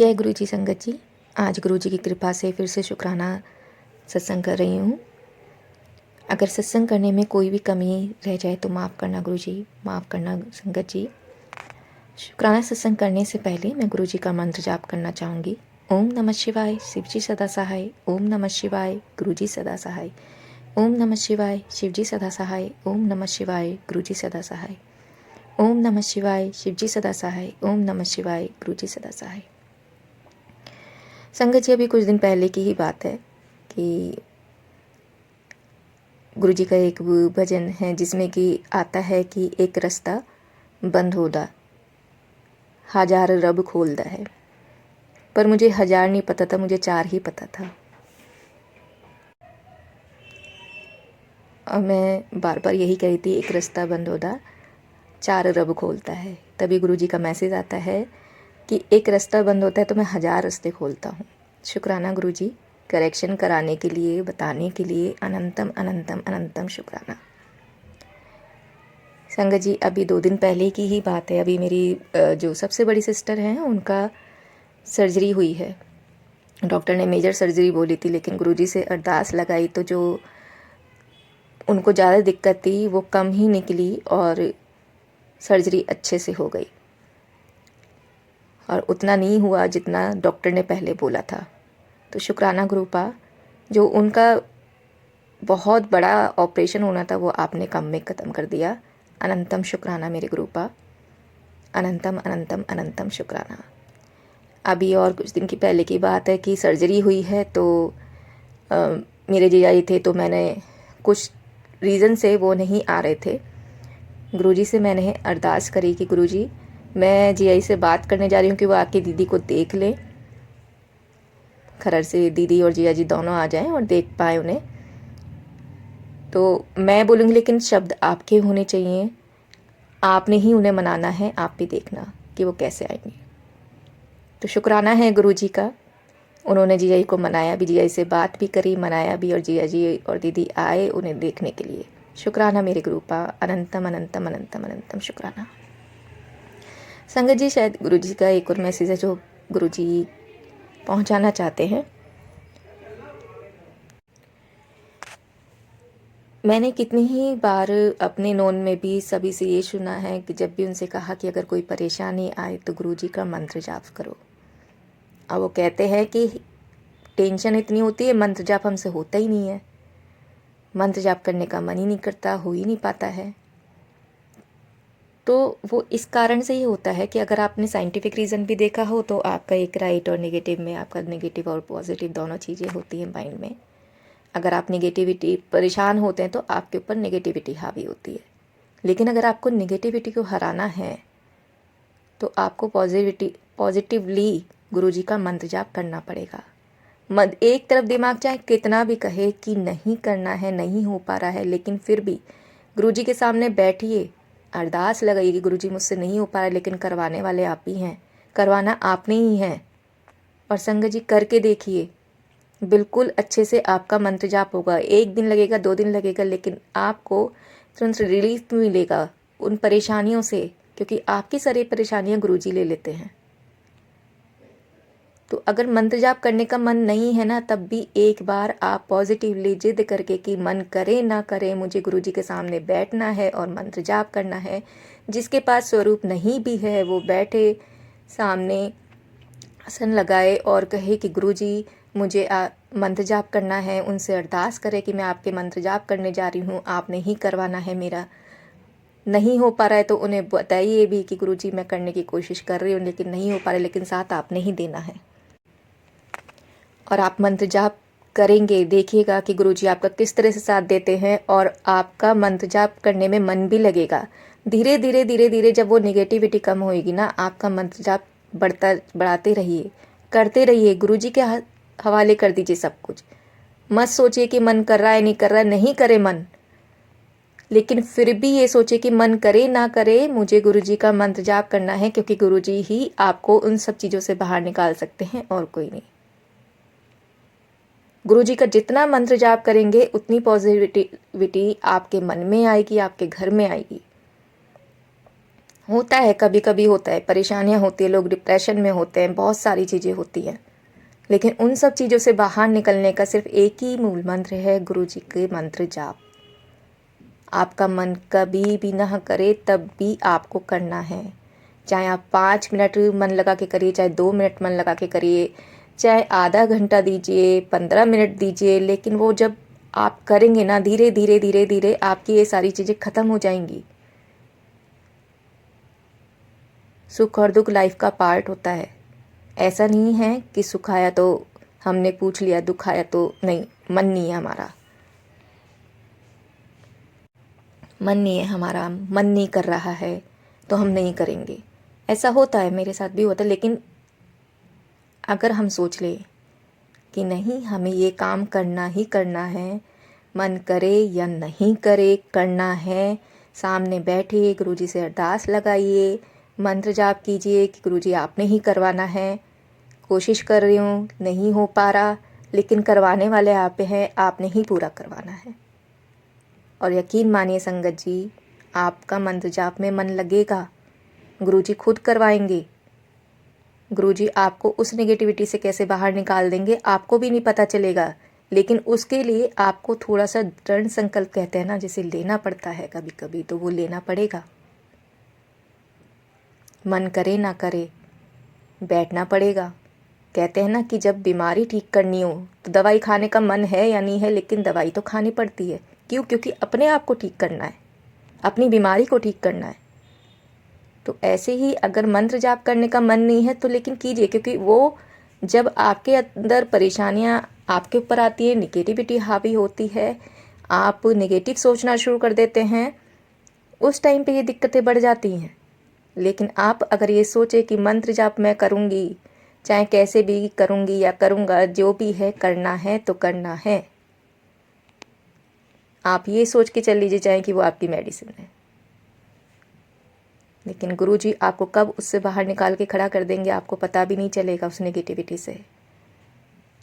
जय गुरु जी संगत जी। आज गुरु जी की कृपा से फिर से शुक्राना सत्संग कर रही हूँ। अगर सत्संग करने में कोई भी कमी रह जाए तो माफ़ करना गुरु जी, माफ़ करना संगत जी। शुक्राना सत्संग करने से पहले मैं गुरु जी का मंत्र जाप करना चाहूँगी। ओम नमः शिवाय, शिव जी सदा सहाय। ओम नमः शिवाय, गुरु जी सदा सहाय। ओम नमः शिवाय, शिव जी सदा सहाय। ओम नमः शिवाय, गुरु जी सदा सहाय। ओम नमः शिवाय, शिव जी सदा सहाय। ओम नमः शिवाय, गुरु जी सदा सहाय। संगत जी, अभी कुछ दिन पहले की ही बात है कि गुरु जी का एक भजन है जिसमें कि आता है कि एक रास्ता बंद होदा, हजार रब खोलदा है। पर मुझे हजार नहीं पता था, मुझे चार ही पता था। और मैं बार बार यही कही थी, एक रास्ता बंद होदा, चार रब खोलता है। तभी गुरु जी का मैसेज आता है कि एक रास्ता बंद होता है तो मैं हजार रास्ते खोलता हूँ। शुक्राना गुरु जी, करेक्शन कराने के लिए, बताने के लिए अनंतम अनंतम अनंतम शुक्राना। संगत जी, अभी 2 दिन पहले की ही बात है। अभी मेरी जो सबसे बड़ी सिस्टर हैं उनका सर्जरी हुई है। डॉक्टर ने मेजर सर्जरी बोली थी, लेकिन गुरुजी से अरदास लगाई तो जो उनको ज़्यादा दिक्कत थी वो कम ही निकली और सर्जरी अच्छे से हो गई। और उतना नहीं हुआ जितना डॉक्टर ने पहले बोला था। तो शुक्राना गुरुपा, जो उनका बहुत बड़ा ऑपरेशन होना था वो आपने कम में ख़त्म कर दिया। अनंतम शुक्राना मेरे गुरुपा, अनंतम अनंतम अनंतम शुक्राना। अभी और कुछ दिन की पहले की बात है कि सर्जरी हुई है तो मेरे जीजाजी थे, तो मैंने कुछ रीज़न से वो नहीं आ रहे थे। गुरुजी से मैंने अरदास करी कि गुरुजी, मैं जीजाजी से बात करने जा रही हूँ कि वो आके दीदी को देख लें, खरर से दीदी और जीजाजी दोनों आ जाएं और देख पाए उन्हें। तो मैं बोलूँगी लेकिन शब्द आपके होने चाहिए, आपने ही उन्हें मनाना है, आप भी देखना कि वो कैसे आएंगे। तो शुक्राना है गुरुजी का, उन्होंने जीजाजी को मनाया भी, जीजाजी से बात भी करी, मनाया भी, और जीजाजी और दीदी आए उन्हें देखने के लिए। शुक्राना मेरे गुरुपा, अनंतम अनंतम अनंतम अनंतम शुक्राना। संगत जी, शायद गुरुजी का एक और मैसेज है जो गुरुजी पहुंचाना चाहते हैं। मैंने कितनी ही बार अपने नोन में भी सभी से ये सुना है कि जब भी उनसे कहा कि अगर कोई परेशानी आए तो गुरुजी का मंत्र जाप करो। और वो कहते हैं कि टेंशन इतनी होती है, मंत्र जाप हमसे होता ही नहीं है, मंत्र जाप करने का मन ही नहीं करता, हो ही नहीं पाता है। तो वो इस कारण से ही होता है कि अगर आपने साइंटिफिक रीज़न भी देखा हो तो आपका एक राइट और नेगेटिव में, आपका नेगेटिव और पॉजिटिव दोनों चीज़ें होती हैं माइंड में। अगर आप नेगेटिविटी परेशान होते हैं तो आपके ऊपर नेगेटिविटी हावी होती है। लेकिन अगर आपको नेगेटिविटी को हराना है तो आपको पॉजिटिवली गुरुजी का मंत्र जाप करना पड़ेगा। एक तरफ दिमाग चाहे कितना भी कहे कि नहीं करना है, नहीं हो पा रहा है, लेकिन फिर भी गुरुजी के सामने बैठिए, अरदास लगाइए कि गुरुजी मुझसे नहीं हो पा रहा है, लेकिन करवाने वाले आप ही हैं, करवाना आपने ही है। और संगत जी, करके देखिए, बिल्कुल अच्छे से आपका मंत्र जाप होगा। 1 दिन लगेगा, 2 दिन लगेगा, लेकिन आपको तुरंत रिलीफ मिलेगा उन परेशानियों से, क्योंकि आपकी सारी परेशानियां गुरुजी ले लेते हैं। तो अगर मंत्र जाप करने का मन नहीं है ना, तब भी एक बार आप पॉजिटिवली जिद करके कि मन करे ना करे, मुझे गुरुजी के सामने बैठना है और मंत्र जाप करना है। जिसके पास स्वरूप नहीं भी है वो बैठे सामने, आसन लगाए और कहे कि गुरुजी मुझे मंत्र जाप करना है। उनसे अरदास करे कि मैं आपके मंत्र जाप करने जा रही हूँ, आपने ही करवाना है। मेरा नहीं हो पा रहा है तो उन्हें बताइए भी कि गुरुजी मैं करने की कोशिश कर रही हूँ लेकिन नहीं हो पा रहा है, लेकिन साथ आपने ही देना है। और आप मंत्र जाप करेंगे, देखिएगा कि गुरुजी आपका किस तरह से साथ देते हैं और आपका मंत्र जाप करने में मन भी लगेगा। धीरे धीरे धीरे धीरे जब वो नेगेटिविटी कम होएगी ना, आपका मंत्र जाप बढ़ाते रहिए, करते रहिए, गुरुजी के हवाले कर दीजिए सब कुछ। मत सोचिए कि मन कर रहा है नहीं कर रहा है, नहीं करे मन, लेकिन फिर भी ये सोचे कि मन करे ना करे, मुझे गुरुजी का मंत्र जाप करना है, क्योंकि गुरुजी ही आपको उन सब चीज़ों से बाहर निकाल सकते हैं और कोई नहीं। गुरुजी का जितना मंत्र जाप करेंगे उतनी पॉजिटिविटी आपके मन में आएगी, आपके घर में आएगी। होता है, कभी कभी होता है, परेशानियां होती है, लोग डिप्रेशन में होते हैं, बहुत सारी चीज़ें होती हैं, लेकिन उन सब चीज़ों से बाहर निकलने का सिर्फ एक ही मूल मंत्र है, गुरु जी के मंत्र जाप। आपका मन कभी भी ना करे तब भी आपको करना है, चाहे आप 5 मिनट मन लगा के करिए, चाहे 2 मिनट मन लगा के करिए, चाहे आधा घंटा दीजिए, 15 मिनट दीजिए, लेकिन वो जब आप करेंगे ना, धीरे धीरे धीरे धीरे आपकी ये सारी चीज़ें ख़त्म हो जाएंगी। सुख और दुख लाइफ का पार्ट होता है। ऐसा नहीं है कि सुख आया तो हमने पूछ लिया, दुख आया तो नहीं, मन नहीं है हमारा, मन नहीं है हमारा, मन नहीं कर रहा है तो हम नहीं करेंगे। ऐसा होता है, मेरे साथ भी होता है। लेकिन अगर हम सोच लें कि नहीं, हमें ये काम करना ही करना है, मन करे या नहीं करे करना है, सामने बैठिए, गुरुजी से अरदास लगाइए, मंत्र जाप कीजिए कि गुरुजी आपने ही करवाना है, कोशिश कर रही हूँ, नहीं हो पा रहा, लेकिन करवाने वाले आप हैं, आपने ही पूरा करवाना है। और यकीन मानिए संगत जी, आपका मंत्र जाप में मन लगेगा, गुरुजी खुद करवाएंगे। गुरुजी आपको उस नेगेटिविटी से कैसे बाहर निकाल देंगे आपको भी नहीं पता चलेगा, लेकिन उसके लिए आपको थोड़ा सा दृढ़ संकल्प कहते हैं ना, जिसे लेना पड़ता है कभी कभी, तो वो लेना पड़ेगा। मन करे ना करे, बैठना पड़ेगा। कहते हैं ना कि जब बीमारी ठीक करनी हो तो दवाई खाने का मन है या नहीं है, लेकिन दवाई तो खानी पड़ती है। क्यों? क्योंकि अपने आप को ठीक करना है, अपनी बीमारी को ठीक करना है। तो ऐसे ही अगर मंत्र जाप करने का मन नहीं है तो लेकिन कीजिए, क्योंकि वो जब आपके अंदर परेशानियां आपके ऊपर आती है, निगेटिविटी हावी होती है, आप नेगेटिव सोचना शुरू कर देते हैं, उस टाइम पे ये दिक्कतें बढ़ जाती हैं। लेकिन आप अगर ये सोचे कि मंत्र जाप मैं करूँगी, चाहे कैसे भी करूँगी या करूँगा, जो भी है करना है तो करना है, आप ये सोच के चल लीजिए चाहे कि वो आपकी मेडिसिन है। लेकिन गुरुजी आपको कब उससे बाहर निकाल के खड़ा कर देंगे आपको पता भी नहीं चलेगा। उस नेगेटिविटी से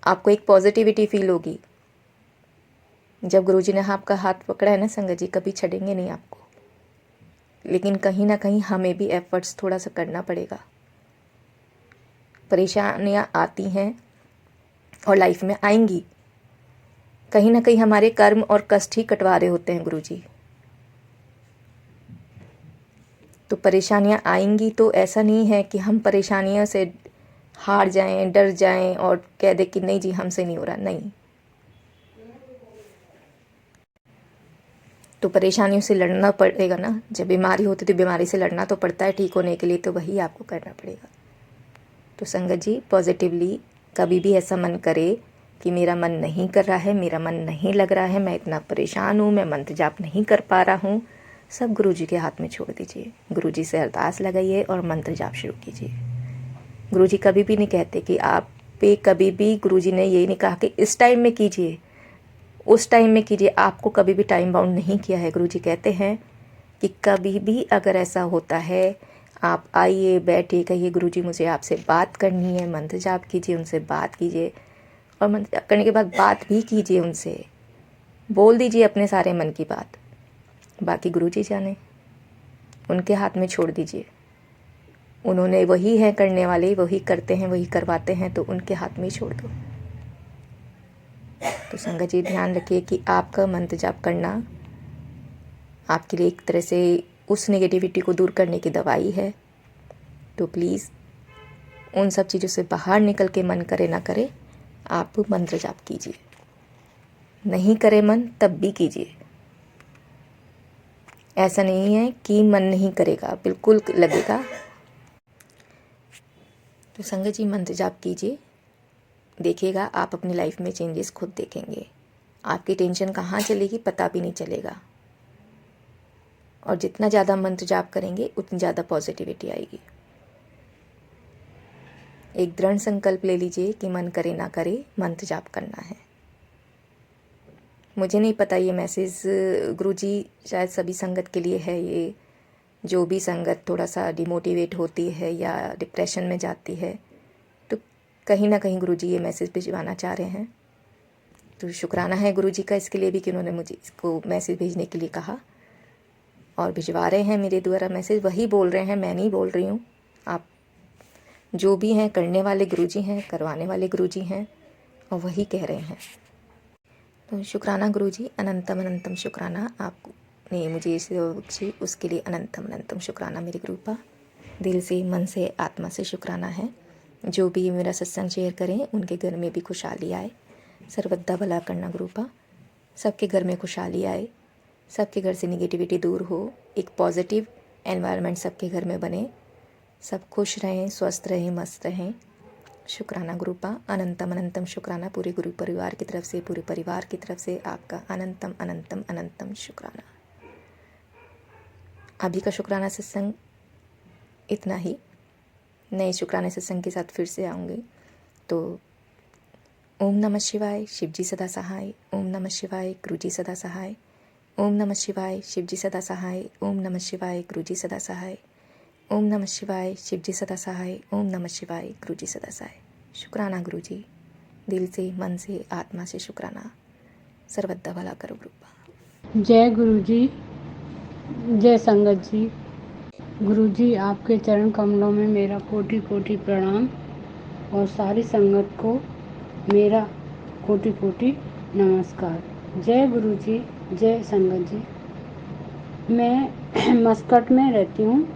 आपको एक पॉजिटिविटी फील होगी। जब गुरुजी ने आपका हाथ पकड़ा है ना संगत जी, कभी छोड़ेंगे नहीं आपको। लेकिन कहीं ना कहीं हमें भी एफर्ट्स थोड़ा सा करना पड़ेगा। परेशानियां आती हैं और लाइफ में आएंगी, कहीं ना कहीं हमारे कर्म और कष्ट ही कटवा रहे होते हैं गुरुजी। तो परेशानियां आएंगी, तो ऐसा नहीं है कि हम परेशानियों से हार जाएं, डर जाएं और कह दे कि नहीं जी हमसे नहीं हो रहा, नहीं। तो परेशानियों से लड़ना पड़ेगा ना। जब बीमारी होती तो बीमारी से लड़ना तो पड़ता है ठीक होने के लिए, तो वही आपको करना पड़ेगा। तो संगत जी पॉजिटिवली कभी भी ऐसा मन करे कि मेरा मन नहीं कर रहा है, मेरा मन नहीं लग रहा है, मैं इतना परेशान हूँ, मैं मंत्र जाप नहीं कर पा रहा हूँ, सब गुरुजी के हाथ में छोड़ दीजिए। गुरुजी से अरदास लगाइए और मंत्र जाप शुरू कीजिए। गुरुजी कभी भी नहीं कहते कि आप पे, कभी भी गुरुजी ने ये नहीं कहा कि इस टाइम में कीजिए, उस टाइम में कीजिए। आपको कभी भी टाइम बाउंड नहीं किया है। गुरुजी कहते हैं कि कभी भी अगर ऐसा होता है, आप आइए, बैठिए, कहिए गुरुजी मुझे आपसे बात करनी है, मंत्र जाप कीजिए, उनसे बात कीजिए, और मंत्र जाप करने के बाद बात भी कीजिए उनसे, बोल दीजिए अपने सारे मन की बात। बाकी गुरुजी जाने, उनके हाथ में छोड़ दीजिए। उन्होंने, वही है करने वाले, वही करते हैं, वही करवाते हैं, तो उनके हाथ में ही छोड़ दो। तो संगत जी ध्यान रखिए कि आपका मंत्र जाप करना आपके लिए एक तरह से उस नेगेटिविटी को दूर करने की दवाई है। तो प्लीज़ उन सब चीज़ों से बाहर निकल के, मन करे ना करे, आप मंत्र जाप कीजिए। नहीं करे मन तब भी कीजिए। ऐसा नहीं है कि मन नहीं करेगा, बिल्कुल लगेगा। तो संगत जी मंत्र जाप कीजिए, देखिएगा आप अपनी लाइफ में चेंजेस खुद देखेंगे। आपकी टेंशन कहाँ चलेगी पता भी नहीं चलेगा। और जितना ज़्यादा मंत्र जाप करेंगे उतनी ज़्यादा पॉजिटिविटी आएगी। एक दृढ़ संकल्प ले लीजिए कि मन करे ना करे मंत्र जाप करना है। मुझे नहीं पता ये मैसेज गुरुजी शायद सभी संगत के लिए है। ये जो भी संगत थोड़ा सा डिमोटिवेट होती है या डिप्रेशन में जाती है, तो कहीं ना कहीं गुरुजी ये मैसेज भिजवाना चाह रहे हैं। तो शुक्राना है गुरुजी का इसके लिए भी कि उन्होंने मुझे इसको मैसेज भेजने के लिए कहा। और भिजवा रहे हैं मेरे द्वारा मैसेज, वही बोल रहे हैं, मैं नहीं बोल रही हूँ। आप जो भी हैं करने वाले गुरुजी हैं, करवाने वाले गुरुजी हैं, और वही कह रहे हैं। तो शुक्राना गुरुजी, अनंतम अनंतम शुक्राना, आपने मुझे इसे बख्शी उसके लिए अनंतम अनंतम शुक्राना मेरी गुरुपा। दिल से, मन से, आत्मा से शुक्राना है। जो भी मेरा सत्संग शेयर करें उनके घर में भी खुशहाली आए, सर्वदा भला करना गुरुपा। सबके घर में खुशहाली आए, सबके घर से निगेटिविटी दूर हो, एक पॉजिटिव एनवायरनमेंट सबके घर में बने, सब खुश रहें, स्वस्थ रहें, मस्त रहें। शुक्राना गुरुपा, अनंतम अनंतम शुक्राना पूरे गुरु परिवार की तरफ से, पूरे परिवार की तरफ से आपका अनंतम अनंतम अनंतम शुक्राना। अभी का शुक्राना सत्संग इतना ही। नए शुक्राने सत्संग के साथ फिर से आऊँगी। तो ओम नमः शिवाय, शिवजी सदा सहाय। ओम नमः शिवाय, गुरुजी सदा सहाय। ओम नमः शिवाय, शिवजी सदा सहाय। ओम नमः शिवाय, गुरुजी सदा सहाय। ओम नमः शिवाय, शिवजी सदा सहाय। ओम नमः शिवाय, गुरुजी सदा सहाय। शुक्राना गुरुजी, दिल से, मन से, आत्मा से शुक्राना। सर्वदा भला करो गुरुपा। जय गुरुजी, जय संगत जी। गुरुजी, आपके चरण कमलों में मेरा कोटि कोटि प्रणाम और सारी संगत को मेरा कोटि कोटि नमस्कार। जय गुरुजी, जय संगत जी। मैं मस्कट में रहती हूँ,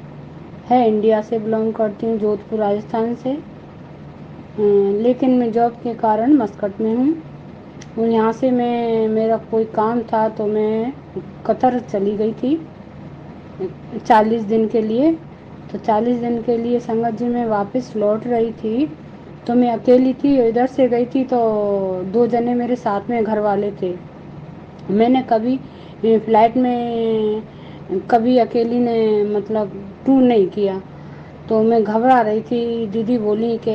है इंडिया से बिलोंग करती हूँ, जोधपुर राजस्थान से। लेकिन मैं जॉब के कारण मस्कट में हूँ और यहाँ से मेरा कोई काम था तो मैं कतर चली गई थी 40 दिन के लिए। तो 40 दिन के लिए संगत जी मैं वापस लौट रही थी तो मैं अकेली थी, इधर से गई थी तो 2 जने मेरे साथ में घर वाले थे। मैंने कभी फ्लाइट में कभी अकेली ने मतलब टूर नहीं किया, तो मैं घबरा रही थी। दीदी बोली कि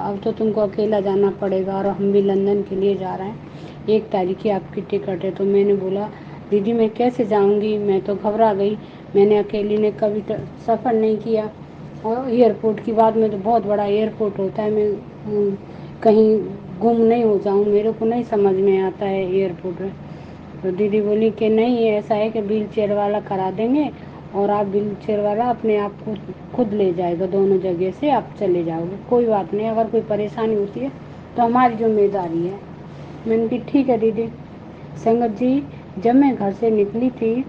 अब तो तुमको अकेला जाना पड़ेगा और हम भी लंदन के लिए जा रहे हैं, 1 तारीख की आपकी टिकट है। तो मैंने बोला दीदी मैं कैसे जाऊंगी, मैं तो घबरा गई, मैंने अकेली ने कभी सफ़र नहीं किया। और एयरपोर्ट की बात में तो बहुत बड़ा एयरपोर्ट होता है, मैं कहीं गुम नहीं हो जाऊं, मेरे को नहीं समझ में आता है एयरपोर्ट में। तो दीदी बोली कि नहीं ऐसा है कि व्हील चेयर वाला करा देंगे और आप व्हील चेयर वाला अपने आप को खुद ले जाएगा, दोनों जगह से आप चले जाओगे, कोई बात नहीं, अगर कोई परेशानी होती है तो हमारी जिम्मेदारी है। मैंने कहा ठीक है दीदी। संगत जी, जब मैं घर से निकली थी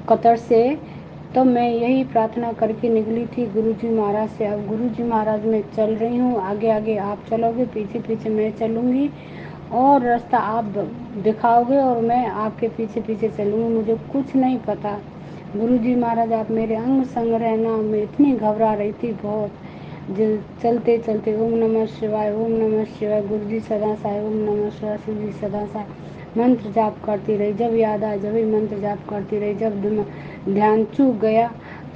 कतर से तो मैं यही प्रार्थना करके निकली थी गुरुजी महाराज से, अब गुरुजी महाराज मैं चल रही हूँ, आगे आगे आप चलोगे, पीछे पीछे मैं चलूँगी और रास्ता आप दिखाओगे और मैं आपके पीछे पीछे चलूँगी, मुझे कुछ नहीं पता। गुरुजी महाराज आप मेरे अंग संग रहना। मैं इतनी घबरा रही थी बहुत, जो चलते चलते ओम नमः शिवाय, ओम नमः शिवाय, गुरुजी सदा साई, ओम नमः शिवाय, शिवजी सदा साई मंत्र जाप करती रही। जब याद आया जब ही मंत्र जाप करती रही, जब ध्यान चूक गया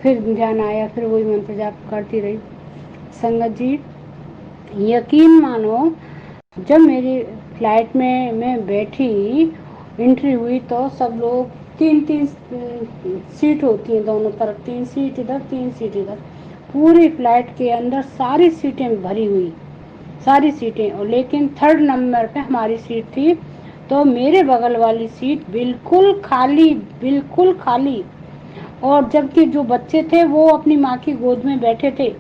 फिर ध्यान आया फिर वही मंत्र जाप करती रही। संगत जी, यकीन मानो जब मेरी फ्लाइट में मैं बैठी, एंट्री हुई तो सब लोग 3-3 सीट होती हैं दोनों तरफ, 3 सीट इधर 3 सीट इधर, पूरी फ्लाइट के अंदर सारी सीटें भरी हुई, सारी सीटें। और लेकिन 3rd नंबर पे हमारी सीट थी तो मेरे बगल वाली सीट बिल्कुल खाली, बिल्कुल खाली। और जबकि जो बच्चे थे वो अपनी माँ की गोद में बैठे थे,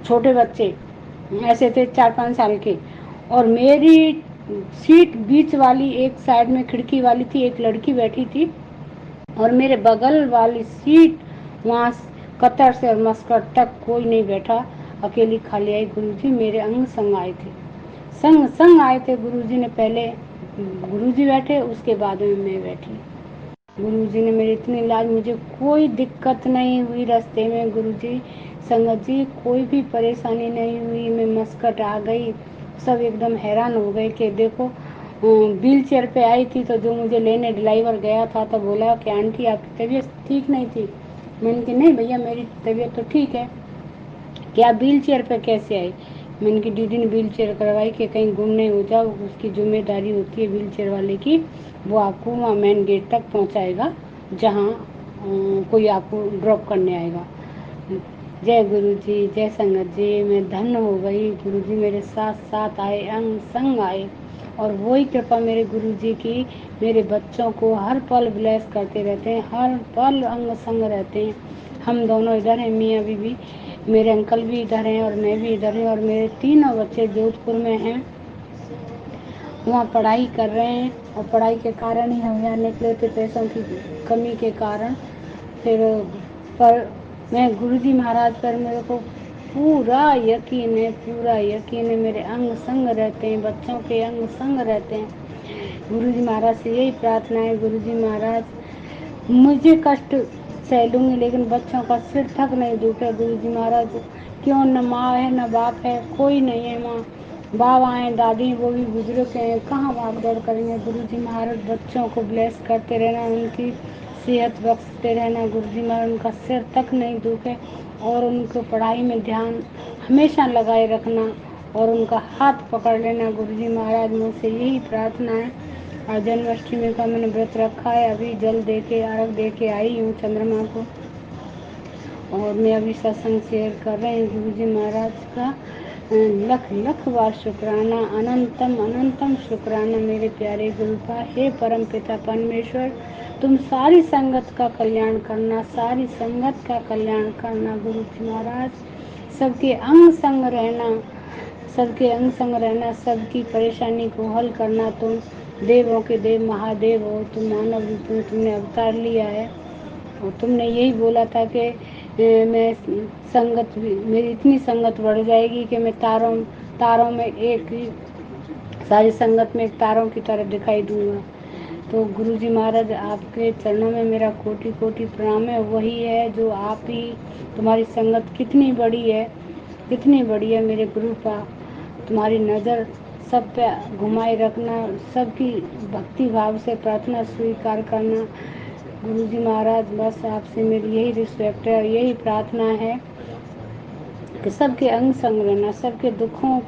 छोटे बच्चे ऐसे थे 4-5 साल के, और मेरी सीट बीच वाली एक साइड में खिड़की वाली थी, एक लड़की बैठी थी और मेरे बगल वाली सीट वहाँ कतर से और मस्कट तक कोई नहीं बैठा, अकेली खाली आई। गुरुजी मेरे अंग संग आए थे, संग संग आए थे गुरुजी ने, पहले गुरुजी बैठे उसके बाद में मैं बैठी। गुरुजी ने मेरी इतनी इलाज, मुझे कोई दिक्कत नहीं हुई रास्ते में गुरुजी। संगत जी कोई भी परेशानी नहीं हुई, मैं मस्कट आ गई। सब एकदम हैरान हो गए कि देखो व्हील चेयर पे आई थी तो जो मुझे लेने ड्राइवर गया था तो बोला कि आंटी आपकी तबीयत ठीक नहीं थी। मैंने कहा नहीं भैया मेरी तबीयत तो ठीक है, कि आप व्हील चेयर पे कैसे आई। मैंने की दीदी ने व्हील चेयर करवाई कि कहीं गुम नहीं हो जाओ, उसकी जिम्मेदारी होती है व्हील चेयर वाले की, वो आपको वहाँ मेन गेट तक पहुँचाएगा जहाँ कोई आपको ड्रॉप करने आएगा। जय गुरु जी, जय संगत जी, मैं धन्य हो गई। गुरु जी मेरे साथ साथ आए, अंग संग आए और वही कृपा मेरे गुरु जी की मेरे बच्चों को हर पल ब्लेस करते रहते हैं, हर पल अंग संग रहते हैं। हम दोनों इधर हैं, मियाँ बीवी, मेरे अंकल भी इधर हैं और मैं भी इधर हैं, और मेरे तीनों बच्चे जोधपुर में हैं, वहाँ पढ़ाई कर रहे हैं। और पढ़ाई के कारण ही हम यहाँ निकले थे, पैसों की कमी के कारण। फिर पर मैं गुरुजी महाराज पर मेरे को पूरा यकीन है, पूरा यकीन है। मेरे अंग संग रहते हैं, बच्चों के अंग संग रहते हैं। गुरुजी महाराज से यही प्रार्थना है, गुरुजी महाराज मुझे कष्ट सह लूँगी लेकिन बच्चों का सिर तक नहीं दुखे। गुरुजी महाराज क्यों, न माँ है न बाप है, कोई नहीं है। माँ बाबा हैं, दादी हैं, वो भी बुजुर्ग हैं, कहाँ भाग दौड़ करेंगे। गुरुजी महाराज बच्चों को ब्लेस करते रहना, उनकी सेहत बख्शते रहना। गुरुजी महाराज उनका सिर तक नहीं दुखे और उनको पढ़ाई में ध्यान हमेशा लगाए रखना और उनका हाथ पकड़ लेना। गुरुजी महाराज मुझसे यही प्रार्थना है। और जन्माष्टमी का मैंने व्रत रखा है, अभी जल दे के अर्घ दे के आई हूँ चंद्रमा को, और मैं अभी सत्संग शेयर कर रही हूँ। गुरुजी महाराज का लख लख बार शुक्राना, अनंतम अनंतम शुक्राना मेरे प्यारे गुरु का। हे परम पिता परमेश्वर, तुम सारी संगत का कल्याण करना, सारी संगत का कल्याण करना। गुरुजी महाराज सबके अंग संग रहना, सबके अंग संग रहना, सबकी परेशानी को हल करना। तुम देवों के देव महादेव हो, तुम मानव रूप में तुमने अवतार लिया है और तुमने यही बोला था कि मैं संगत, मेरी इतनी संगत बढ़ जाएगी कि मैं तारों में एक ही, सारी संगत में एक तारों की तरह दिखाई दूंगा। तो गुरुजी महाराज आपके चरणों में मेरा कोटि कोटि प्रणाम है। वही है जो आप ही, तुम्हारी संगत कितनी बड़ी है, कितनी बड़ी है मेरे गुरु का। तुम्हारी नज़र सब पे घुमाए रखना, सबकी भक्ति भाव से प्रार्थना स्वीकार करना। गुरुजी महाराज बस आपसे मेरी यही रिस्पेक्ट है और यही प्रार्थना है कि सबके अंग संग रहना, सबके दुखों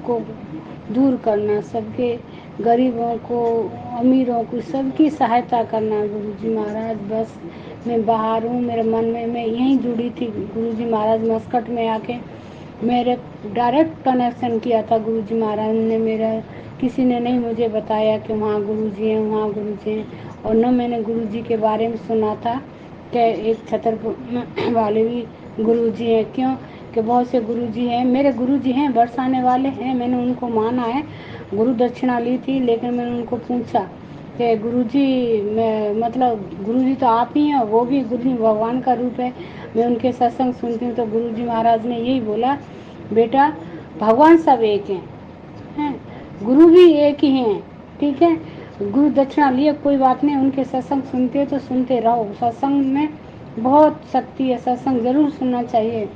को दूर करना, सबके गरीबों को, अमीरों को, सबकी सहायता करना। गुरुजी महाराज बस मैं बाहर हूँ, मेरे मन में मैं यहीं जुड़ी थी। गुरुजी महाराज मस्कट में आके मेरे डायरेक्ट कनेक्शन किया था। गुरुजी महाराज ने मेरा, किसी ने नहीं मुझे बताया कि वहाँ गुरुजी हैं, वहाँ गुरुजी हैं। और न मैंने गुरुजी के बारे में सुना था कि एक छतरपुर वाले भी गुरुजी हैं। क्यों कि बहुत से गुरुजी हैं, मेरे गुरुजी हैं, बरसाने वाले हैं, मैंने उनको माना है, गुरु दक्षिणा ली थी। लेकिन मैंने उनको पूछा कि गुरुजी, मैं मतलब गुरुजी तो आप ही हैं, वो भी गुरुजी भगवान का रूप है। मैं उनके सत्संग सुनती हूँ तो गुरुजी महाराज ने यही बोला, बेटा भगवान सब एक हैं, गुरु भी एक ही हैं, ठीक है। गुरु दक्षिणा लिए कोई बात नहीं, उनके सत्संग सुनते हो तो सुनते रहो, सत्संग में बहुत शक्ति है, सत्संग जरूर सुनना चाहिए।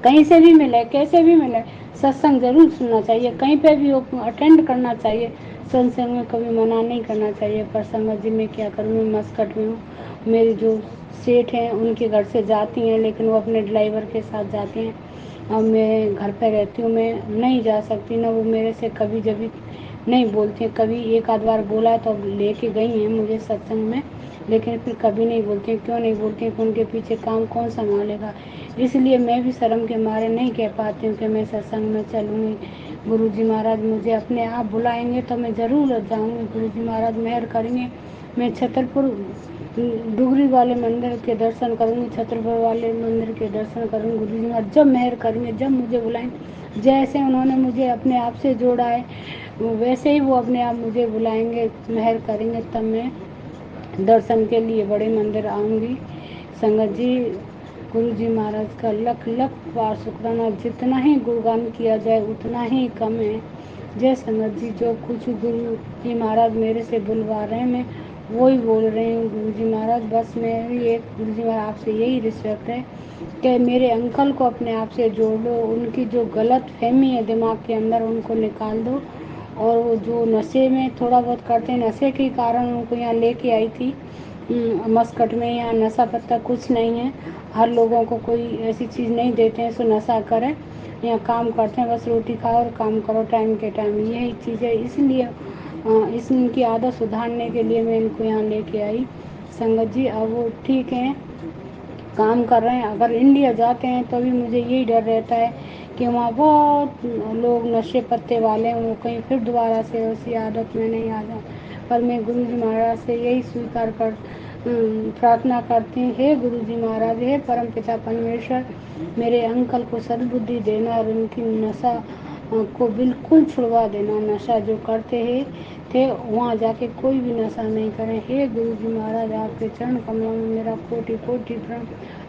कहीं से भी मिले, कैसे भी मिले, सत्संग जरूर सुनना चाहिए, कहीं पे भी अटेंड करना चाहिए। सत्संग में कभी मना नहीं करना चाहिए। पर संगत जी मैं क्या करूँ, मैं मस्कट में हूँ, मेरी जो सेठ हैं उनके घर से जाती हैं, लेकिन वो अपने ड्राइवर के साथ जाती हैं और मैं घर पे रहती हूँ, मैं नहीं जा सकती ना। वो मेरे से कभी जभी नहीं बोलती हैं, कभी एक आध बार बोला तो लेके गई हैं मुझे सत्संग में, लेकिन फिर कभी नहीं बोलती हैं। क्यों नहीं बोलती हैं कि उनके पीछे काम कौन संभालेगा, इसलिए मैं भी शर्म के मारे नहीं कह पाती हूँ कि मैं सत्संग में चलूँगी। गुरुजी महाराज मुझे अपने आप बुलाएंगे तो मैं ज़रूर जाऊँगी। गुरुजी महाराज मेहर करेंगे, मैं छतरपुर डुगरी वाले मंदिर के दर्शन करूँगी, छतरपुर वाले मंदिर के दर्शन करूँगी। गुरुजी महाराज जब मेहर करेंगे, जब मुझे बुलाएंगे, जैसे उन्होंने मुझे अपने आप से जोड़ा है वैसे ही वो अपने आप मुझे बुलाएंगे, मेहर करेंगे, तब मैं दर्शन के लिए बड़े मंदिर आऊँगी। संगत जी गुरुजी महाराज का लख लख बार शुक्राना, जितना ही गुणगान किया जाए उतना ही कम है। जय संगत जी, जो कुछ गुरु जी महाराज मेरे से बुलवा रहे हैं मैं वो ही बोल रही हूँ। गुरु जी महाराज बस मेरी एक, गुरु जी महाराज आपसे यही रिस्पेक्ट है कि मेरे अंकल को अपने आप से जोड़ लो, उनकी जो गलत फहमी है दिमाग के अंदर उनको निकाल दो। और वो जो नशे में थोड़ा बहुत करते हैं, नशे के कारण उनको यहाँ लेके आई थी मस्कट में। यहाँ नशा पत्ता कुछ नहीं है, हर लोगों को कोई ऐसी चीज़ नहीं देते हैं सो नशा करें। यहाँ काम करते हैं, बस रोटी खाओ और काम करो टाइम के टाइम, यही चीज़ है। इसलिए इनकी आदत सुधारने के लिए मैं इनको यहाँ लेके आई। संगत जी अब वो ठीक हैं, काम कर रहे हैं। अगर इंडिया जाते हैं तो भी मुझे यही डर रहता है कि वहाँ बहुत लोग नशे पत्ते वाले हैं, वो कहीं फिर दोबारा से उसी आदत में नहीं आ जाए। पर मैं गुरु जी महाराज से यही स्वीकार कर प्रार्थना करती हूँ, हे गुरु जी महाराज, हे परम पिता परमेश्वर, मेरे अंकल को सद्बुद्धि देना और उनकी नशा को बिल्कुल छुड़वा देना। नशा जो करते हैं थे वहाँ जाके कोई भी नशा नहीं करें। हे गुरु जी महाराज, आपके चरण कमलों में मेरा कोटि कोटि प्रणाम,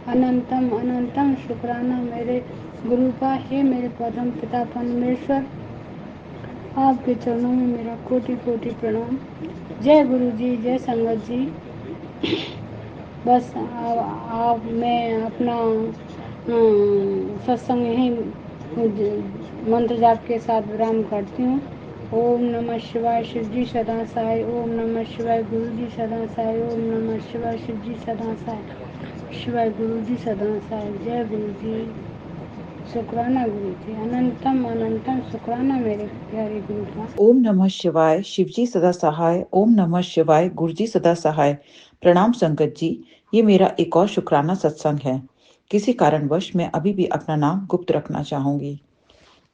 अनंतम अनंतम शुक्राना मेरे गुरु का। हे मेरे परम पिता परमेश्वर, आपके चरणों में मेरा कोटि कोटि प्रणाम। जय गुरु जी, जय संगत जी। बस आप मैं अपना सत्संग यहीं मंत्र जाप के साथ विराम करती हूँ। ओम नमः शिवाय, शिव जी सदा साई। ओम नमः शिवाय, गुरु जी सदा साई। ओम नमः शिवाय, शिव जी सदा साई। शिवाय गुरु जी सदा साई। जय गुरु जी, शुक्राना गुरु जी, अनंतम अनंतम शुक्राना मेरे प्यारे गुरु का। ओम नमः शिवाय, शिवजी सदा सहाय। ओम नमः शिवाय, गुरुजी सदा सहाय। प्रणाम संगत जी, ये मेरा एक और शुक्राना सत्संग है। किसी कारणवश मैं अभी भी अपना नाम गुप्त रखना चाहूंगी।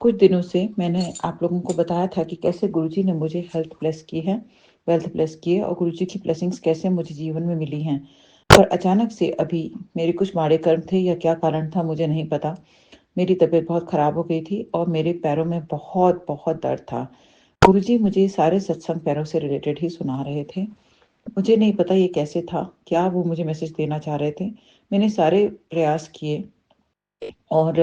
कुछ दिनों से मैंने आप लोगों को बताया था कि कैसे गुरुजी ने मुझे हेल्थ ब्लेस की है, वेल्थ ब्लेस की है और गुरुजी की ब्लेसिंग्स कैसे मुझे जीवन में मिली हैं। पर अचानक से अभी मेरे कुछ माड़े कर्म थे या क्या कारण था मुझे नहीं पता, मेरी तबीयत बहुत खराब हो गई थी और मेरे पैरों में बहुत बहुत दर्द था। गुरुजी मुझे सारे सत्संग पैरों से रिलेटेड ही सुना रहे थे। मुझे नहीं पता ये कैसे था, क्या वो मुझे मैसेज देना चाह रहे थे। मैंने सारे प्रयास किए और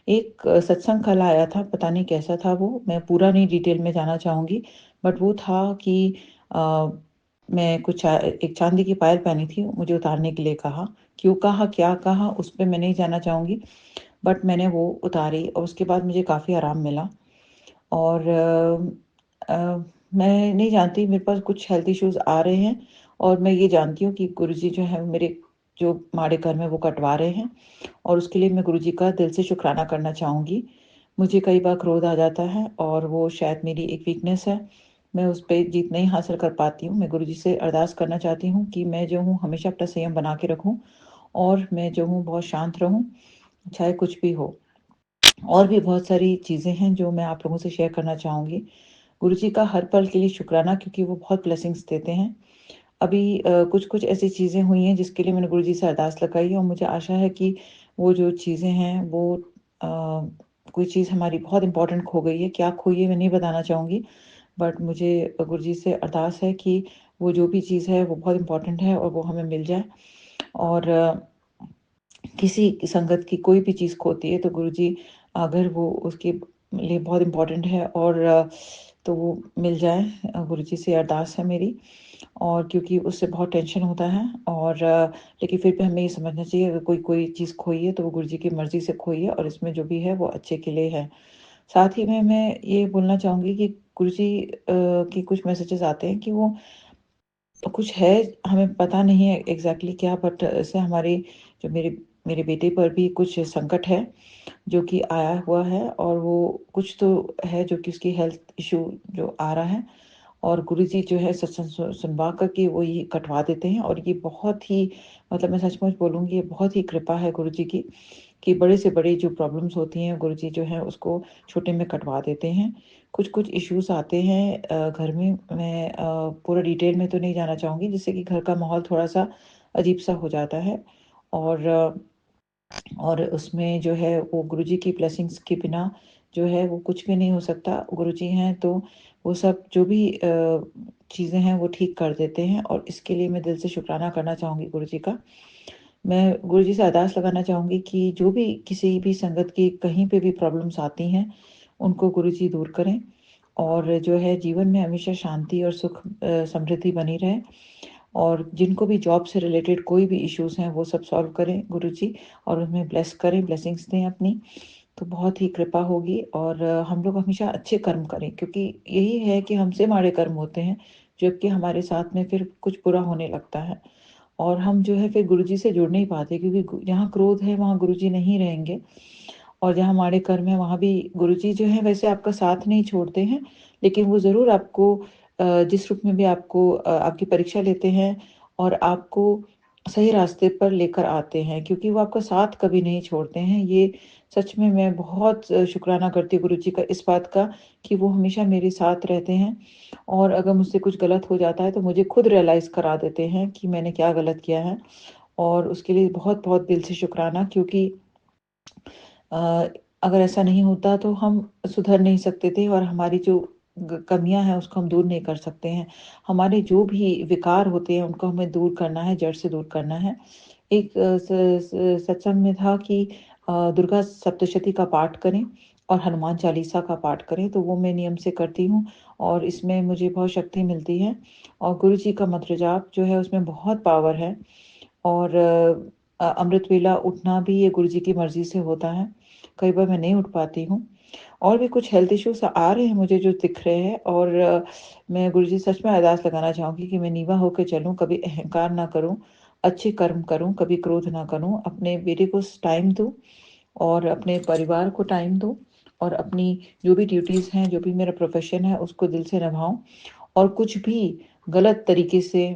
एक सत्संग कल आया था, पता नहीं कैसा था वो, मैं पूरा नहीं डिटेल में जाना चाहूँगी। बट वो था कि मैं एक चांदी की पायल पहनी थी, मुझे उतारने के लिए कहा। क्यों कहा, क्या कहा, उस पे मैं नहीं जाना चाहूँगी। बट मैंने वो उतारी और उसके बाद मुझे काफ़ी आराम मिला। और मैं नहीं जानती, मेरे पास कुछ हेल्थ इश्यूज़ आ रहे हैं और मैं ये जानती हूँ कि गुरुजी जो है मेरे जो माड़े कर्म है वो कटवा रहे हैं और उसके लिए मैं गुरुजी का दिल से शुक्राना करना चाहूँगी। मुझे कई बार क्रोध आ जाता है और वो शायद मेरी एक वीकनेस है। मैं उस पे जीत नहीं हासिल कर पाती हूँ। मैं गुरुजी से अरदास करना चाहती हूँ कि मैं जो हूँ हमेशा अपना संयम बना के रखूँ और मैं जो हूँ बहुत शांत रहूँ, चाहे कुछ भी हो। और भी बहुत सारी चीज़ें हैं जो मैं आप लोगों से शेयर करना चाहूँगी। गुरुजी का हर पल के लिए शुक्राना, क्योंकि वो बहुत ब्लेसिंग्स देते हैं। अभी कुछ-कुछ ऐसी चीज़ें हुई हैं जिसके लिए मैंने गुरुजी से अरदास लगाई है और मुझे आशा है कि वो जो चीज़ें हैं वो अ, कोई चीज़ हमारी बहुत इम्पोर्टेंट खो गई है। क्या खोई है मैं नहीं बताना चाहूँगी, बट मुझे गुरुजी से अरदास है कि वो जो भी चीज़ है वो बहुत इम्पोर्टेंट है और वो हमें मिल जाए। और किसी संगत की कोई भी चीज़ खोती है तो गुरुजी, अगर वो उसके लिए बहुत इम्पोर्टेंट है और तो वो मिल जाए। गुरुजी से अरदास है मेरी। और क्योंकि उससे बहुत टेंशन होता है और लेकिन फिर भी हमें ये समझना चाहिए, अगर कोई चीज़ खोई है तो वो गुरुजी की मर्ज़ी से खोई है और इसमें जो भी है वो अच्छे के लिए है। साथ ही में मैं ये बोलना चाहूँगी कि गुरुजी के कुछ मैसेजेस आते हैं कि वो कुछ है, हमें पता नहीं है एग्ज़ैक्टली क्या, बट इससे हमारी जो मेरे मेरे बेटे पर भी कुछ संकट है, जो कि आया हुआ है और वो कुछ तो है जो कि उसकी हेल्थ इश्यू जो आ रहा है और गुरुजी जो है सत्संग सुनवा कर के वो ये कटवा देते हैं और ये बहुत ही, मतलब मैं सचमुच बोलूँगी, ये बहुत ही कृपा है गुरुजी की कि बड़े से बड़ी जो प्रॉब्लम्स होती हैं गुरुजी जो है उसको छोटे में कटवा देते हैं। कुछ-कुछ इश्यूज़ आते हैं घर में, मैं पूरा डिटेल में तो नहीं जाना चाहूँगी, जिससे कि घर का माहौल थोड़ा-सा अजीब-सा हो जाता है और उसमें जो है वो गुरुजी की ब्लेसिंग्स के बिना जो है वो कुछ भी नहीं हो सकता। गुरुजी हैं तो वो सब जो भी चीज़ें हैं वो ठीक कर देते हैं और इसके लिए मैं दिल से शुक्राना करना चाहूँगी गुरुजी का। मैं गुरुजी से अरदास लगाना चाहूँगी कि जो भी किसी भी संगत की कहीं पे भी प्रॉब्लम्स आती हैं, उनको गुरुजी दूर करें और जो है जीवन में हमेशा शांति और सुख समृद्धि बनी रहे और जिनको भी जॉब से रिलेटेड कोई भी इश्यूज़ हैं, वो सब सॉल्व करें गुरुजी और उन्हें ब्लेस करें, ब्लेसिंग्स दें अपनी, तो बहुत ही कृपा होगी और हम लोग हमेशा अच्छे कर्म करें, क्योंकि यही है कि हमसे माड़े कर्म होते हैं, जबकि हमारे साथ में फिर कुछ बुरा होने लगता है और हम जो है फिर गुरुजी से जुड़ नहीं पाते, क्योंकि जहाँ क्रोध है वहाँ गुरुजी नहीं रहेंगे और जहाँ माड़े कर्म है वहाँ भी गुरुजी जो है वैसे आपका साथ नहीं छोड़ते हैं, लेकिन वो ज़रूर आपको जिस रूप में भी आपको आपकी परीक्षा लेते हैं और आपको सही रास्ते पर लेकर आते हैं, क्योंकि वो आपका साथ कभी नहीं छोड़ते हैं। ये सच में मैं बहुत शुक्राना करती हूँ गुरुजी का इस बात का कि वो हमेशा मेरे साथ रहते हैं, और अगर मुझसे कुछ गलत हो जाता है तो मुझे खुद रियलाइज़ करा देते हैं कि मैंने क्या गलत किया है, और उसके लिए बहुत-बहुत दिल से शुक्राना, क्योंकि अ, अगर ऐसा नहीं होता तो हम सुधर नहीं सकते थे, और हमारी जो कमियां हैं उसको हम दूर नहीं कर सकते हैं। हमारे जो भी विकार होते हैं उनको हमें दूर करना है, जड़ से दूर करना है। एक सत्संग में था कि दुर्गा सप्तशती का पाठ करें और हनुमान चालीसा का पाठ करें, तो वो मैं नियम से करती हूँ, और इसमें मुझे बहुत शक्ति मिलती है। और गुरु जी का मंत्र जाप जो है उसमें बहुत पावर है, और अमृत वेला उठना भी ये गुरुजी की मर्ज़ी से होता है। कई बार मैं नहीं उठ पाती हूँ, और भी कुछ हेल्थ इश्यूज़ आ रहे हैं मुझे जो दिख रहे हैं, और मैं गुरुजी सच में अरदास लगाना चाहूँगी कि मैं नीवा होके चलूँ, कभी अहंकार ना करूँ, अच्छे कर्म करूँ, कभी क्रोध ना करूँ, अपने बेटे को टाइम दूँ, और अपने परिवार को टाइम दूँ, और अपनी जो भी ड्यूटीज़ हैं, जो भी मेरा प्रोफ़ेशन है उसको दिल से निभाऊँ, और कुछ भी गलत तरीके से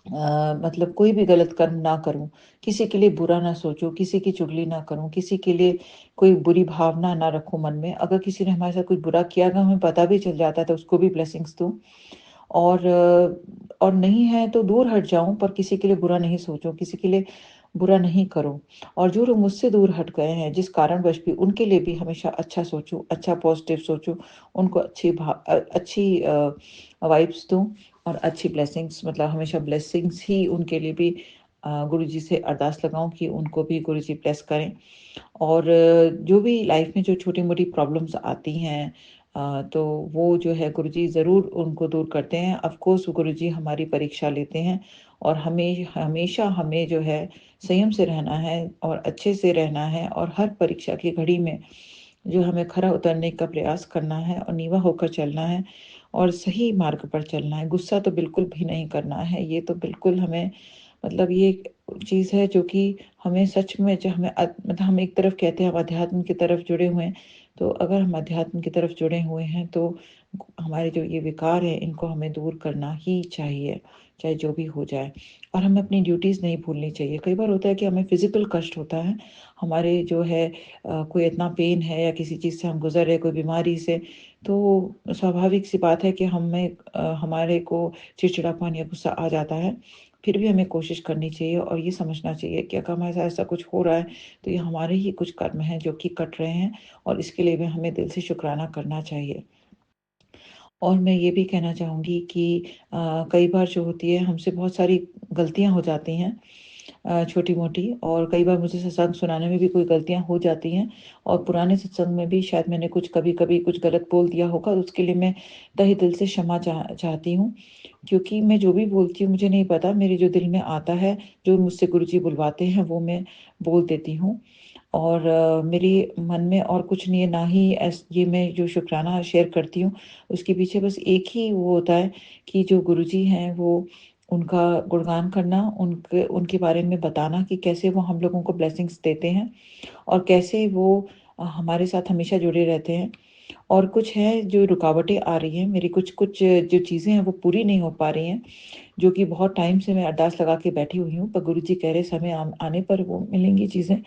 मतलब कोई भी गलत कर्म ना करूँ, किसी के लिए बुरा ना सोचूँ, किसी की चुगली ना करूँ, किसी के लिए कोई बुरी भावना ना रखूँ मन में। अगर किसी ने हमारे साथ कुछ बुरा किया, अगर हमें पता भी चल जाता है तो उसको भी ब्लेसिंग्स दूँ, और और नहीं है तो दूर हट जाऊँ, पर किसी के लिए बुरा नहीं सोचूँ, किसी के लिए बुरा नहीं करूँ। और जो लोग मुझसे दूर हट गए हैं जिस कारणवश भी, उनके लिए भी हमेशा अच्छा सोचूँ, अच्छा पॉज़िटिव सोचूँ, उनको अच्छी वाइब्स दूँ, और अच्छी ब्लेसिंग्स, मतलब हमेशा ब्लेसिंग्स ही उनके लिए भी गुरुजी से अरदास लगाऊँ कि उनको भी गुरुजी ब्लेस करें। और जो भी लाइफ में जो छोटी-मोटी प्रॉब्लम्स आती हैं, तो वो जो है गुरुजी ज़रूर उनको दूर करते हैं। ऑफ़ कोर्स गुरुजी हमारी परीक्षा लेते हैं, और हमें हमेशा हमें जो है संयम से रहना है, और अच्छे से रहना है, और हर परीक्षा की घड़ी में जो हमें खरा उतरने का प्रयास करना है, और नीवा होकर चलना है, और सही मार्ग पर चलना है। गुस्सा तो बिल्कुल भी नहीं करना है। ये तो बिल्कुल हमें, मतलब ये एक चीज़ है जो कि हमें सच में, जो हमें मतलब हम एक तरफ कहते हैं हम अध्यात्म की तरफ जुड़े हुए हैं, तो अगर हम अध्यात्म की तरफ जुड़े हुए हैं तो हमारे जो ये विकार हैं इनको हमें दूर करना ही चाहिए, चाहे जो भी हो जाए। और हमें अपनी ड्यूटीज़ नहीं भूलनी चाहिए। कई बार होता है कि हमें फ़िज़िकल कष्ट होता है, हमारे जो है कोई इतना पेन है, या किसी चीज़ से हम गुज़र रहे हैं, कोई बीमारी से, तो स्वाभाविक सी बात है कि हमारे को चिड़चिड़ापन या गुस्सा आ जाता है। फिर भी हमें कोशिश करनी चाहिए, और ये समझना चाहिए कि अगर हमारे साथ ऐसा कुछ हो रहा है, तो ये हमारे ही कुछ कर्म हैं जो कि कट रहे हैं, और इसके लिए भी हमें दिल से शुक्राना करना चाहिए। और मैं ये भी कहना चाहूँगी कि कई बार जो होती है हमसे बहुत सारी गलतियाँ हो जाती हैं, छोटी-मोटी, और कई बार मुझे सत्संग सुनाने में भी कोई गलतियाँ हो जाती हैं, और पुराने सत्संग में भी शायद मैंने कुछ कभी-कभी कुछ गलत बोल दिया होगा, उसके लिए मैं तहे दिल से क्षमा चाहती हूँ। क्योंकि मैं जो भी बोलती हूँ मुझे नहीं पता, मेरे जो दिल में आता है, जो मुझसे गुरुजी बुलवाते हैं वो मैं बोल देती हूँ। और मेरे मन में और कुछ नहीं है, ना ही ये मैं जो शुक्राना शेयर करती हूँ, उसके पीछे बस एक ही वो होता है कि जो गुरुजी हैं वो, उनका गुणगान करना, उनके उनके बारे में बताना कि कैसे वो हम लोगों को ब्लेसिंग्स देते हैं, और कैसे वो हमारे साथ हमेशा जुड़े रहते हैं। और कुछ है जो रुकावटें आ रही हैं, मेरी कुछ-कुछ जो चीज़ें हैं वो पूरी नहीं हो पा रही हैं, जो कि बहुत टाइम से मैं अरदास लगा के बैठी हुई हूँ, पर गुरुजी कह रहे समय आने पर वो मिलेंगी चीज़ें।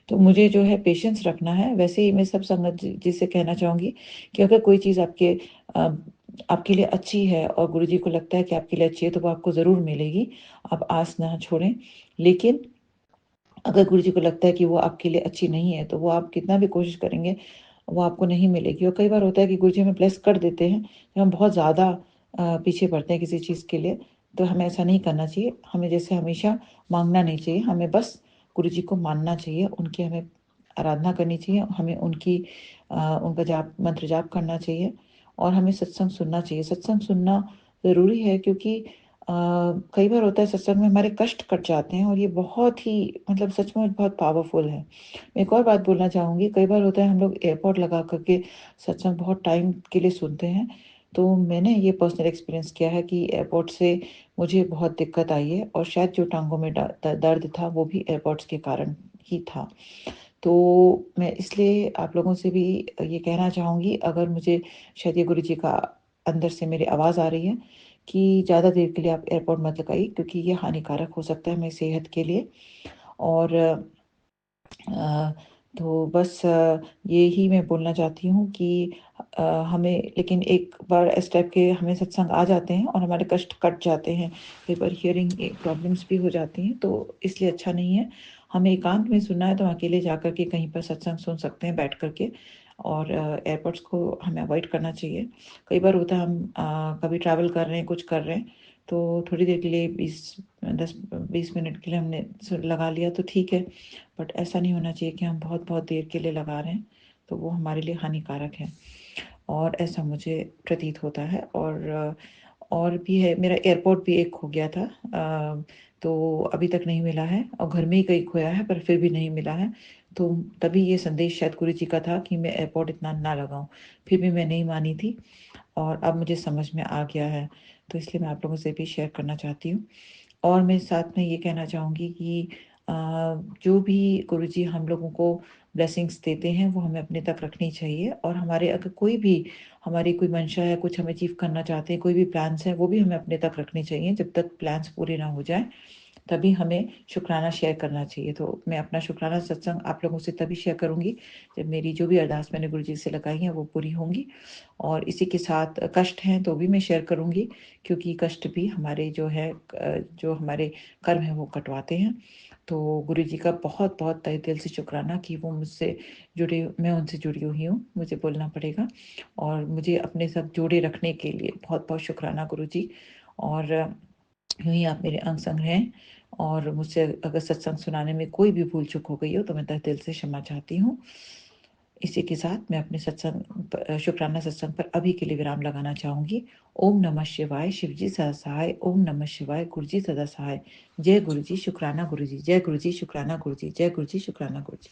तो मुझे जो है पेशेंस रखना है। वैसे ही मैं सब संगत जी से कहना चाहूँगी कि अगर कोई चीज़ अ, आपके लिए अच्छी है, और गुरुजी को लगता है कि आपके लिए अच्छी है, तो वो आपको ज़रूर मिलेगी। आप आस ना छोड़ें। लेकिन अगर गुरुजी को लगता है कि वो आपके लिए अच्छी नहीं है, तो वो आप कितना भी कोशिश करेंगे, वो आपको नहीं मिलेगी। और कई बार होता है कि गुरुजी हमें ब्लेस कर देते हैं, जब हम बहुत ज़्यादा पीछे पड़ते हैं किसी चीज़ के लिए, तो हमें ऐसा नहीं करना चाहिए। हमें जैसे हमेशा माँगना नहीं चाहिए, हमें बस गुरुजी को मानना चाहिए, उनकी हमें आराधना करनी चाहिए, हमें उनका मंत्र जाप करना चाहिए, और हमें सत्संग सुनना चाहिए। सत्संग सुनना ज़रूरी है, क्योंकि कई बार होता है सत्संग में हमारे कष्ट कट जाते हैं, और ये बहुत ही, मतलब सच में बहुत पावरफुल है। मैं एक और बात बोलना चाहूँगी, कई बार होता है हम लोग एयरपोर्ट लगा कर के सत्संग बहुत टाइम के लिए सुनते हैं, तो मैंने ये पर्सनल एक्सपीरियंस किया है कि एयरपोर्ट से मुझे बहुत दिक्कत आई है, और शायद जो टाँगों में दर्द था वो भी एयरपोर्ट्स के कारण ही था। तो मैं इसलिए आप लोगों से भी ये कहना चाहूँगी, अगर मुझे शायद ये गुरुजी का अंदर से मेरी आवाज़ आ रही है कि ज़्यादा देर के लिए आप एयरपोड मत लगाइए क्योंकि ये हानिकारक हो सकता है हमारी सेहत के लिए। और अ, तो बस यही मैं बोलना चाहती हूँ कि हमें लेकिन एक बार इस टाइप के हमें सत्संग आ जाते हैं और हमारे कष्ट कट जाते हैं। कई बार हियरिंग प्रॉब्लम्स भी हो जाती हैं, तो इसलिए अच्छा नहीं है। हमें एकांत में सुनना है तो हम अकेले जाकर के कहीं पर सत्संग सुन सकते हैं बैठ कर के, और एयरपोड्स को हमें अवॉइड करना चाहिए। कई बार होता है हम कभी ट्रैवल कर रहे हैं, कुछ कर रहे हैं, तो थोड़ी देर के लिए 10-20 मिनट के लिए हमने लगा लिया तो ठीक है, बट ऐसा नहीं होना चाहिए कि हम बहुत-बहुत देर के लिए लगा रहे हैं, तो वो हमारे लिए हानिकारक है। और ऐसा मुझे प्रतीत होता है। और भी है, मेरा एयरपोर्ट भी एक खो गया था, तो अभी तक नहीं मिला है, और घर में ही कहीं खोया है पर फिर भी नहीं मिला है। तो तभी ये संदेश शायद गुरु जी का था कि मैं एयरपोर्ट इतना ना लगाऊँ, फिर भी मैं नहीं मानी थी और अब मुझे समझ में आ गया है, तो इसलिए मैं आप लोगों से भी शेयर करना चाहती हूँ। और मैं साथ में ये कहना चाहूँगी कि अ, जो भी गुरुजी हम लोगों को ब्लेसिंग्स देते हैं वो हमें अपने तक रखनी चाहिए, और हमारे अगर कोई भी हमारी कोई मंशा है, कुछ हम अचीव करना चाहते हैं, कोई भी प्लान्स हैं, वो भी हमें अपने तक रखने चाहिए जब तक प्लान्स पूरे ना हो जाएँ। तभी हमें शुक्राना शेयर करना चाहिए। तो मैं अपना शुक्राना सत्संग आप लोगों से तभी शेयर करूँगी जब मेरी जो भी अरदास मैंने गुरुजी से लगाई हैं वो पूरी होंगी। और इसी के साथ कष्ट हैं तो भी मैं शेयर करूँगी, क्योंकि कष्ट भी हमारे जो है जो हमारे कर्म हैं वो कटवाते हैं। तो गुरुजी का बहुत-बहुत तहे दिल से शुक्राना कि वो मुझसे जुड़े, मैं उनसे जुड़ी हुई हूँ, मुझे बोलना पड़ेगा, और मुझे अपने साथ जोड़े रखने के लिए बहुत-बहुत शुक्राना गुरुजी। और यूँ ही आप मेरे अंग-संग रहें, और मुझसे अगर सत्संग सुनाने में कोई भी भूल-चूक हो गई हो तो मैं तहे दिल से क्षमा चाहती हूँ। इसी के साथ मैं अपने शुक्राना सत्संग पर अभी के लिए विराम लगाना चाहूँगी। ओम नमः शिवाय, शिव जी सदा सहाय। ओम नमः शिवाय, गुरु जी सदा सहाय। जय गुरु जी, शुक्राना गुरु जी। जय गुरु जी, शुक्राना गुरु जी। जय गुरु जी, शुक्राना गुरु जी।